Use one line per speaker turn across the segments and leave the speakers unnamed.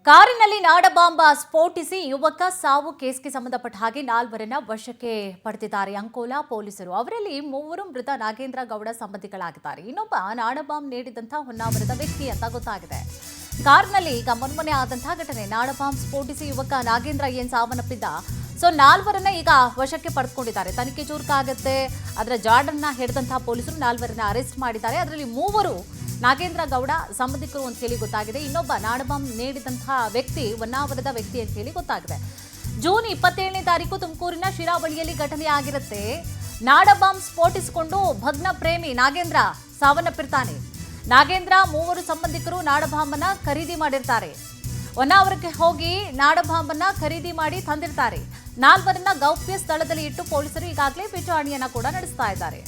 ಕಾರಿನಲ್ಲಿ ನಾಡಬಾಂಬ ಸ್ಫೋಟಿಸಿ ಯುವಕ ಸಾವು ಕೇಸ್ಗೆ ಸಂಬಂಧಪಟ್ಟ ಹಾಗೆ 4 ವಶಕ್ಕೆ ಪಡೆದಿದ್ದಾರೆ ಅಂಕೋಲಾ ಪೊಲೀಸರು. ಅವರಲ್ಲಿ 3 ಮೃತ ನಾಗೇಂದ್ರ ಗೌಡ ಸಂಬಂಧಿಗಳಾಗಿದ್ದಾರೆ. ಇನ್ನೊಬ್ಬ ನಾಡಬಾಂಬ್ ನೀಡಿದಂತಹ ಹೊನ್ನಾವರದ ವ್ಯಕ್ತಿ ಅಂತ ಗೊತ್ತಾಗಿದೆ. ಕಾರ್ನಲ್ಲಿ ಈಗ ಮೊನ್ನೆ ಆದಂತಹ ಘಟನೆ ನಾಡಬಾಂಬ್ ಸ್ಫೋಟಿಸಿ ಯುವಕ ನಾಗೇಂದ್ರ ಸಾವನ್ನಪ್ಪಿದ್ದ. ಸೊ 4 ಈಗ ವಶಕ್ಕೆ ಪಡೆದುಕೊಂಡಿದ್ದಾರೆ. ತನಿಖೆ ಚುರುಕಾಗುತ್ತೆ. ಅದರ ಜಾಡನ್ನ ಹಿಡಿದಂತಹ ಪೊಲೀಸರು 4 ಅರೆಸ್ಟ್ ಮಾಡಿದ್ದಾರೆ. ಅದರಲ್ಲಿ 3 ನಾಗೇಂದ್ರ ಗೌಡ ಸಂಬಂಧಿಕರು ಅಂತ ಹೇಳಿ ಗೊತ್ತಾಗಿದೆ. ಇನ್ನೊಬ್ಬ ನಾಡಬಾಂಬ್ ನೀಡಿದಂತಹ ವ್ಯಕ್ತಿ ಹೊನ್ನಾವರದ ವ್ಯಕ್ತಿ ಅಂತ ಹೇಳಿ ಗೊತ್ತಾಗಿದೆ. ಜೂನ್ 27ನೇ ತಾರೀಕು ತುಮಕೂರಿನ ಶಿರಾವಳಿಯಲ್ಲಿ ಘಟನೆ ಆಗಿರುತ್ತೆ. ನಾಡಬಾಂಬ್ ಸ್ಫೋಟಿಸಿಕೊಂಡು ಭಗ್ನ ಪ್ರೇಮಿ ನಾಗೇಂದ್ರ ಸಾವನ್ನಪ್ಪಿರ್ತಾನೆ. ನಾಗೇಂದ್ರ 3 ಸಂಬಂಧಿಕರು ನಾಡಬಾಂಬನ್ನ ಖರೀದಿ ಮಾಡಿರ್ತಾರೆ. ಹೊನ್ನಾವರಕ್ಕೆ ಹೋಗಿ ನಾಡಬಾಂಬನ್ನ ಖರೀದಿ ಮಾಡಿ ತಂದಿರ್ತಾರೆ. 4 ಗೌಪ್ಯ ಸ್ಥಳದಲ್ಲಿ ಇಟ್ಟು ಪೊಲೀಸರು ಈಗಾಗಲೇ ವಿಚಾರಣೆಯನ್ನ ಕೂಡ ನಡೆಸ್ತಾ ಇದ್ದಾರೆ.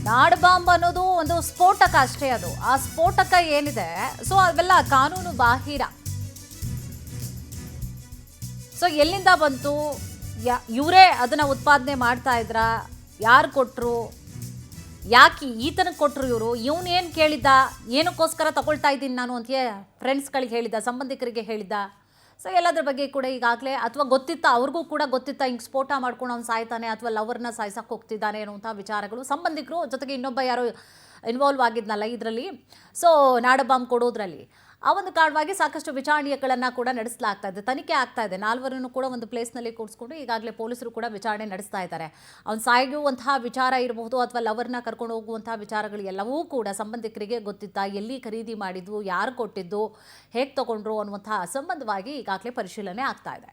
ನಾಡಬಾಂಬ್ ಅನ್ನೋದು ಒಂದು ಸ್ಫೋಟಕ ಅಷ್ಟೇ. ಅದು ಆ ಸ್ಫೋಟಕ ಏನಿದೆ ಸೊ ಅವೆಲ್ಲ ಕಾನೂನು ಬಾಹಿರ. ಸೊ ಎಲ್ಲಿಂದ ಬಂತು, ಇವರೇ ಅದನ್ನ ಉತ್ಪಾದನೆ ಮಾಡ್ತಾ ಇದ್ರ, ಯಾರು ಕೊಟ್ರು, ಯಾಕೆ ಈತನಿಗೆ ಕೊಟ್ರು, ಇವನು ಏನು ಕೇಳಿದ್ದ, ಏನಕ್ಕೋಸ್ಕರ ತಗೊಳ್ತಾ ಇದ್ದೀನಿ ನಾನು ಅಂತ ಫ್ರೆಂಡ್ಸ್ಗಳಿಗೆ ಹೇಳಿದ್ದ, ಸಂಬಂಧಿಕರಿಗೆ ಹೇಳಿದ್ದ. ಸೊ ಎಲ್ಲದ್ರ ಬಗ್ಗೆ ಕೂಡ ಈಗಾಗಲೇ ಅಥವಾ ಗೊತ್ತಿತ್ತಾ, ಅವ್ರಿಗೂ ಕೂಡ ಗೊತ್ತಿತ್ತಾ ಹಿಂಗೆ ಸ್ಫೋಟ ಮಾಡ್ಕೊಂಡು ಅವ್ನು ಸಾಯ್ತಾನೆ ಅಥವಾ ಲವರ್ನ ಸಾಯ್ಸಕ್ಕೆ ಹೋಗ್ತಿದ್ದಾನೆ ಅನ್ನುವಂಥ ವಿಚಾರಗಳು ಸಂಬಂಧಿಕರು ಜೊತೆಗೆ ಇನ್ನೊಬ್ಬ ಯಾರೋ ಇನ್ವಾಲ್ವ್ ಆಗಿದ್ನಲ್ಲ ಇದರಲ್ಲಿ, ಸೊ ನಾಡಬಾಂಬ್ ಕೊಡೋದ್ರಲ್ಲಿ ಆ ಒಂದು ಕಾರಣವಾಗಿ ಸಾಕಷ್ಟು ವಿಚಾರಣೆಗಳನ್ನು ಕೂಡ ನಡೆಸಲಾಗ್ತಾ ಇದೆ. ತನಿಖೆ ಆಗ್ತಾ ಇದೆ. 4 ಕೂಡ ಒಂದು ಪ್ಲೇಸ್ನಲ್ಲಿ ಕೂರಿಸ್ಕೊಂಡು ಈಗಾಗಲೇ ಪೊಲೀಸರು ಕೂಡ ವಿಚಾರಣೆ ನಡೆಸ್ತಾ ಇದ್ದಾರೆ. ಅವ್ನು ಸಾಯುವಂತಹ ವಿಚಾರ ಇರಬಹುದು ಅಥವಾ ಲವರ್ನ ಕರ್ಕೊಂಡು ಹೋಗುವಂತಹ ವಿಚಾರಗಳು ಎಲ್ಲವೂ ಕೂಡ ಸಂಬಂಧಿಕರಿಗೆ ಗೊತ್ತಿತ್ತಾ, ಎಲ್ಲಿ ಖರೀದಿ ಮಾಡಿದ್ದು, ಯಾರು ಕೊಟ್ಟಿದ್ದು, ಹೇಗೆ ತಗೊಂಡ್ರು ಅನ್ನುವಂತಹ ಸಂಬಂಧವಾಗಿ ಈಗಾಗಲೇ ಪರಿಶೀಲನೆ ಆಗ್ತಾ ಇದೆ.